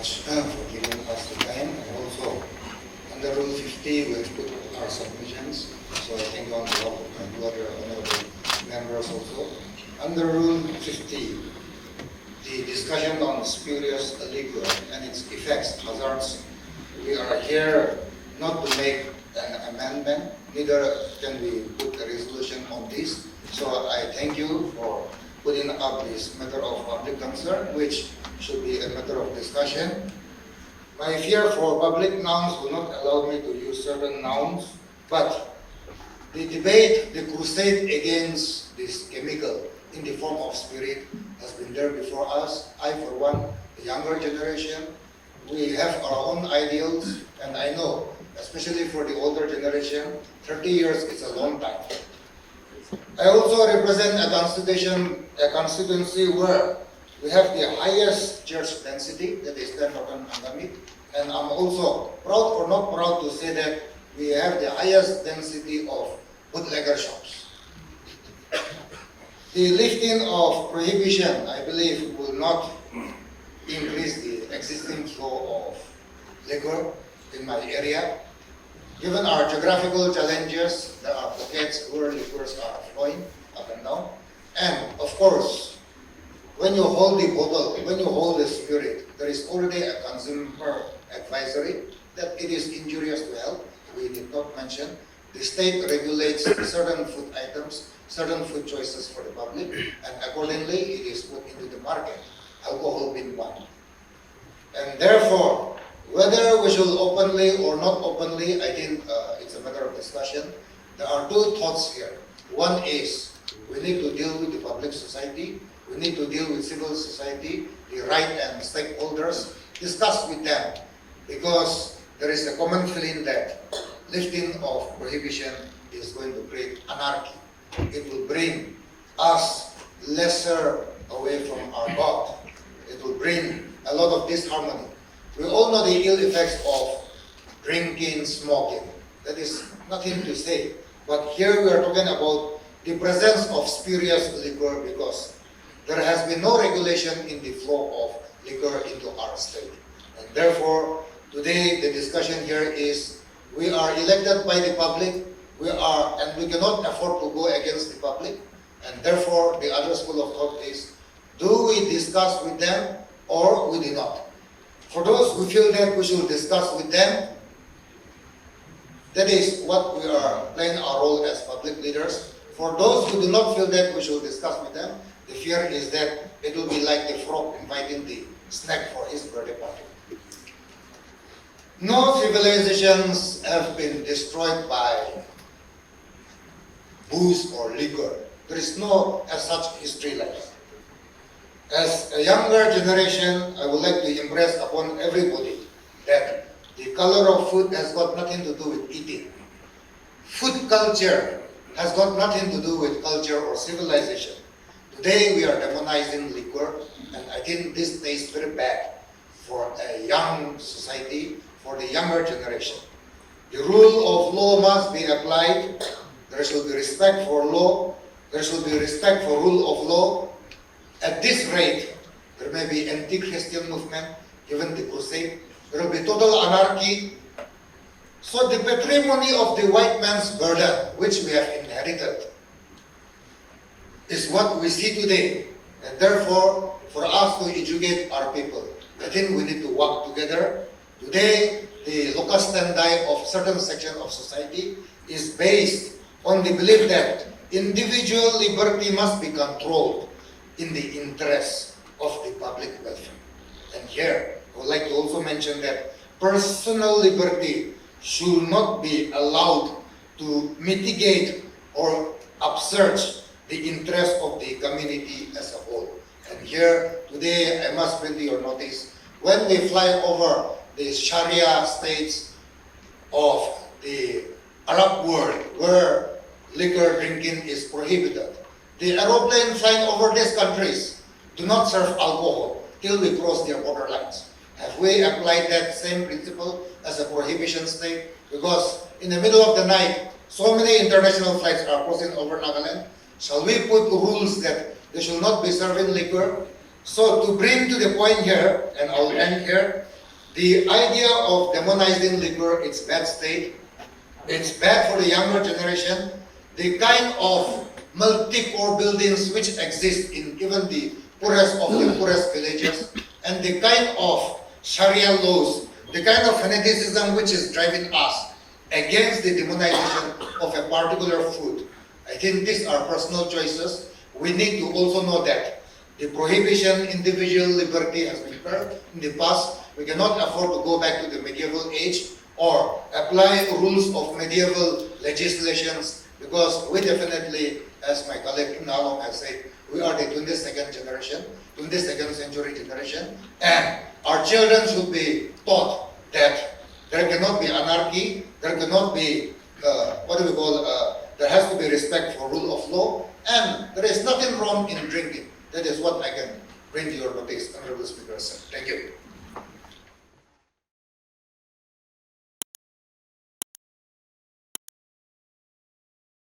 much for giving us the time. And also, under Rule 50, we have put our submissions. So I thank you on behalf of my two other honorable members also. Under Rule 50, the discussion on spurious liquor and its effects, hazards, we are here not to make an amendment, neither can we put a resolution on this. So I thank you for putting up this matter of public concern, which should be a matter of discussion. My fear for public nouns will not allow me to use certain nouns, but the debate, the crusade against this chemical in the form of spirit has been there before us. I, for one, the younger generation, we have our own ideals, and I know, especially for the older generation, 30 years is a long time. I also represent a constituency where we have the highest church density, that is 10,000 Angamit, and I'm also proud or not proud to say that we have the highest density of bootlegger shops. The lifting of prohibition, I believe, will not increase the existing flow of liquor in my area. Given our geographical challenges, there are pockets where liquors are flowing up and down. And of course, when you hold the bottle, when you hold the spirit, there is already a consumer advisory that it is injurious to health. We did not mention. The state regulates certain food items, certain food choices for the public, and accordingly it is put into the market, alcohol being one. And therefore, whether we should openly or not openly, I think it's a matter of discussion. There are two thoughts here. One is we need to deal with the public society, we need to deal with civil society, the right and stakeholders, discuss with them, because there is a common feeling that lifting of prohibition is going to create anarchy. It will bring us lesser away from our God. It will bring a lot of disharmony. We all know the ill effects of drinking, smoking. That is nothing to say. But here we are talking about the presence of spurious liquor because there has been no regulation in the flow of liquor into our state. And therefore, today the discussion here is we are elected by the public, and we cannot afford to go against the public. And therefore, the other school of thought is, do we discuss with them or we do not? For those who feel that we should discuss with them, that is what we are playing our role as public leaders. For those who do not feel that we should discuss with them, the fear is that it will be like the frog inviting the snake for his birthday party. No civilizations have been destroyed by booze or liquor. There is no as such history like that. As a younger generation, I would like to impress upon everybody that the color of food has got nothing to do with eating. Food culture has got nothing to do with culture or civilization. Today we are demonizing liquor, and I think this tastes very bad for a young society, for the younger generation. The rule of law must be applied. There should be respect for law. There should be respect for rule of law. At this rate, there may be anti-Christian movement, given the crusade. There will be total anarchy. So the patrimony of the white man's burden, which we have inherited, is what we see today. And therefore, for us to educate our people, I think we need to work together. Today, the locus standi of certain section of society is based on the belief that individual liberty must be controlled in the interest of the public welfare. And here, I would like to also mention that personal liberty should not be allowed to mitigate or upsurge the interest of the community as a whole. And here, today, I must bring to your notice, when we fly over the Sharia states of the Arab world, where liquor drinking is prohibited, the aeroplane flying over these countries do not serve alcohol till we cross their borderlines. Have we applied that same principle as a prohibition state? Because in the middle of the night, so many international flights are crossing over Nagaland. Shall we put rules that they should not be serving liquor? So to bring to the point here, and I'll end here, the idea of demonizing liquor, it's bad state, it's bad for the younger generation. The kind of multi-core buildings which exist in even the poorest of the poorest villages, and the kind of Sharia laws, the kind of fanaticism which is driving us against the demonization of a particular food. I think these are personal choices. We need to also know that the prohibition, individual liberty has been heard in the past. We cannot afford to go back to the medieval age or apply rules of medieval legislations, because we definitely, as my colleague Yhome has said, we are the 22nd generation, 22nd century generation, and our children should be taught that there cannot be anarchy, there cannot be, there has to be respect for rule of law, and there is nothing wrong in drinking. That is what I can bring to your notice, Honorable Speaker, sir. Thank you.